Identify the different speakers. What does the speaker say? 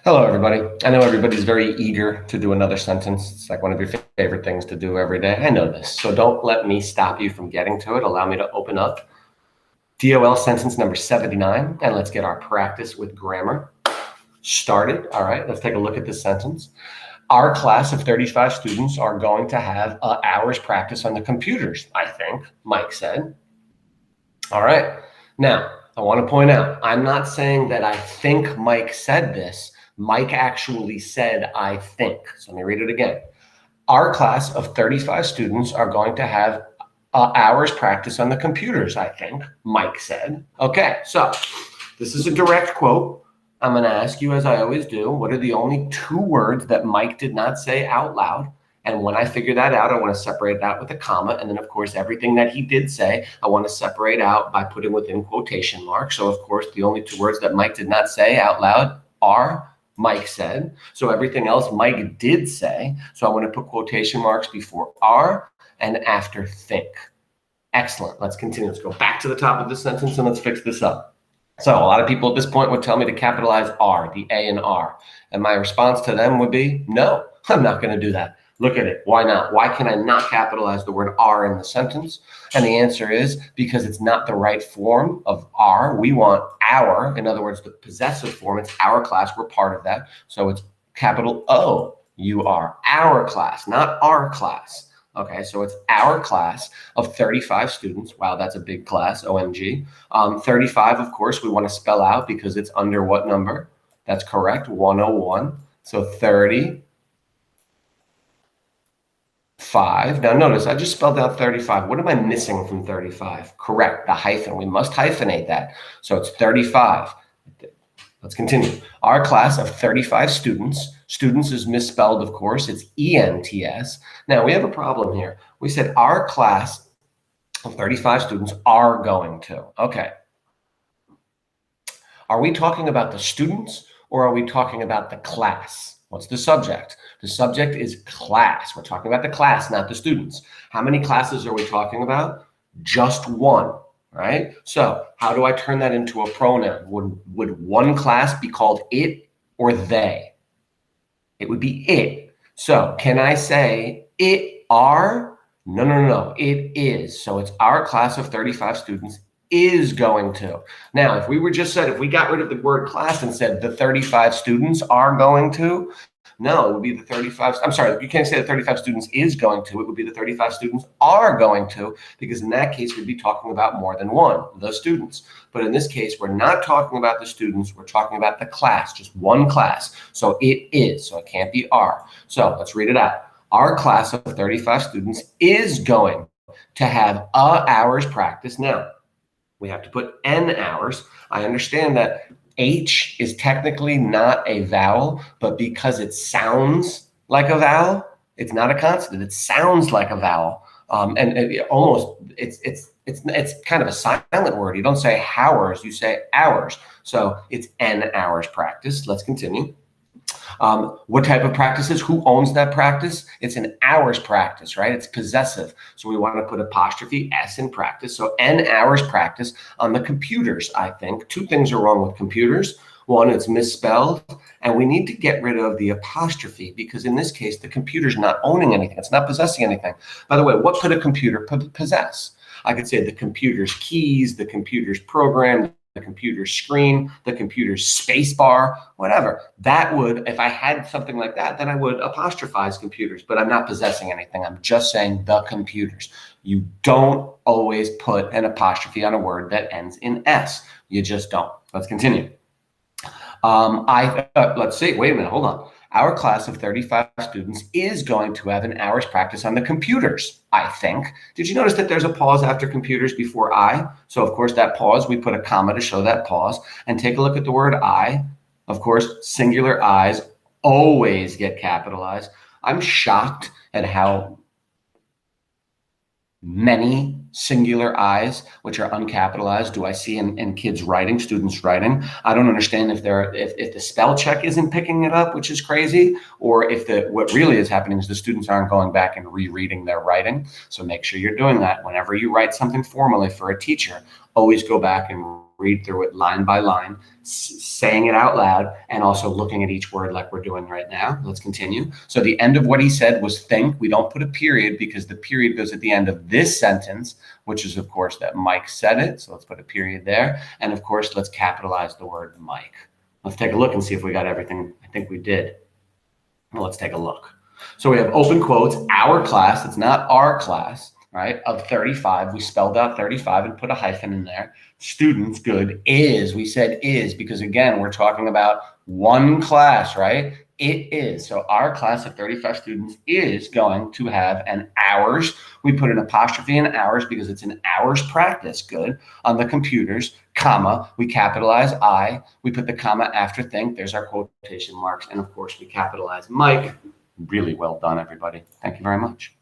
Speaker 1: Hello, everybody. I know everybody's very eager to do another sentence. It's like one of your favorite things to do every day. I know this. So don't let me stop you from getting to it. Allow me to open up DOL sentence number 79, and let's get our practice with grammar started. All right, let's take a look at this sentence. Our class of 35 students are going to have hours practice on the computers, I think, Mike said. All right. Now, I want to point out, I'm not saying that I think Mike said this. Mike actually said, I think. So let me read it again. Our class of 35 students are going to have hours practice on the computers, I think, Mike said. Okay, so this is a direct quote. I'm going to ask you, as I always do, what are the only two words that Mike did not say out loud? And when I figure that out, I want to separate it out with a comma. And then, of course, everything that he did say, I want to separate out by putting within quotation marks. So, of course, the only two words that Mike did not say out loud are Mike said. So everything else Mike did say. So I want to put quotation marks before are and after think. Excellent. Let's continue. Let's go back to the top of this sentence and let's fix this up. So a lot of people at this point would tell me to capitalize R, the A and R. And my response to them would be, no, I'm not going to do that. Look at it. Why not? Why can I not capitalize the word R in the sentence? And the answer is because it's not the right form of R. We want our, in other words, the possessive form. It's our class. We're part of that. So it's capital O, U R, our class, not our class. Okay, so it's our class of 35 students. Wow, that's a big class, OMG. 35, of course, we want to spell out because it's under what number? That's correct, 101. So 30. 5. Now notice I just spelled out 35. What am I missing from 35? Correct, the hyphen. We must hyphenate that. So it's 35. Let's continue. Our class of 35 students. Students is misspelled, of course. It's ENTS. Now we have a problem here. We said our class of 35 students are going to. Okay. Are we talking about the students or are we talking about the class? What's the subject? The subject is class. We're talking about the class, not the students. How many classes are we talking about? Just one, right? So how do I turn that into a pronoun? Would one class be called it or they? It would be it. So can I say it are? No, no, no, it is. So it's our class of 35 students is going to. Now, if we were just said, if we got rid of the word class and said the 35 students are going to, no, it would be the 35. I'm sorry, you can't say the 35 students is going to. It would be the 35 students are going to, because in that case, we'd be talking about more than one, the students. But in this case, we're not talking about the students. We're talking about the class, just one class. So it is, so it can't be are. So let's read it out. Our class of 35 students is going to have hours practice. Now, we have to put N hours. I understand that H is technically not a vowel, but because it sounds like a vowel, it's not a consonant. It sounds like a vowel, and it's kind of a silent word. You don't say hours, you say hours. So it's N hours practice. Let's continue. What type of practices? Who owns that practice? It's an hours practice, right? It's possessive. So we want to put apostrophe S in practice. So N hours practice on the computers, I think. Two things are wrong with computers. One, it's misspelled, and we need to get rid of the apostrophe because in this case, the computer's not owning anything. It's not possessing anything. By the way, what could a computer possess? I could say the computer's keys, the computer's program, the computer screen, the computer's space bar, whatever. That would, if I had something like that, then I would apostrophize computers, but I'm not possessing anything. I'm just saying the computers. You don't always put an apostrophe on a word that ends in S. You just don't. Let's continue. Let's see, wait a minute, hold on. Our class of 35 students is going to have an hour's practice on the computers, I think. Did you notice that there's a pause after computers before I? So, of course, that pause, we put a comma to show that pause. And take a look at the word I. Of course, singular I's always get capitalized. I'm shocked at how many singular I's, which are uncapitalized, do I see in kids writing, students writing. I don't understand if the spell check isn't picking it up, which is crazy, or if what really is happening is the students aren't going back and rereading their writing. So make sure you're doing that. Whenever you write something formally for a teacher, always go back and read through it line by line, saying it out loud, and also looking at each word like we're doing right now. Let's continue. So the end of what he said was think. We don't put a period because the period goes at the end of this sentence, which is, of course, that Mike said it. So let's put a period there. And of course, let's capitalize the word Mike. Let's take a look and see if we got everything. I think we did. Well, let's take a look. So we have open quotes, our class. It's not our class, right? Of 35. We spelled out 35 and put a hyphen in there. Students, good. Is, we said is, because again, we're talking about one class, right? It is. So our class of 35 students is going to have an hours. We put an apostrophe in hours because it's an hours practice, good, on the computers, comma, we capitalize I, we put the comma after think, there's our quotation marks, and of course we capitalize Mike. Really well done, everybody. Thank you very much.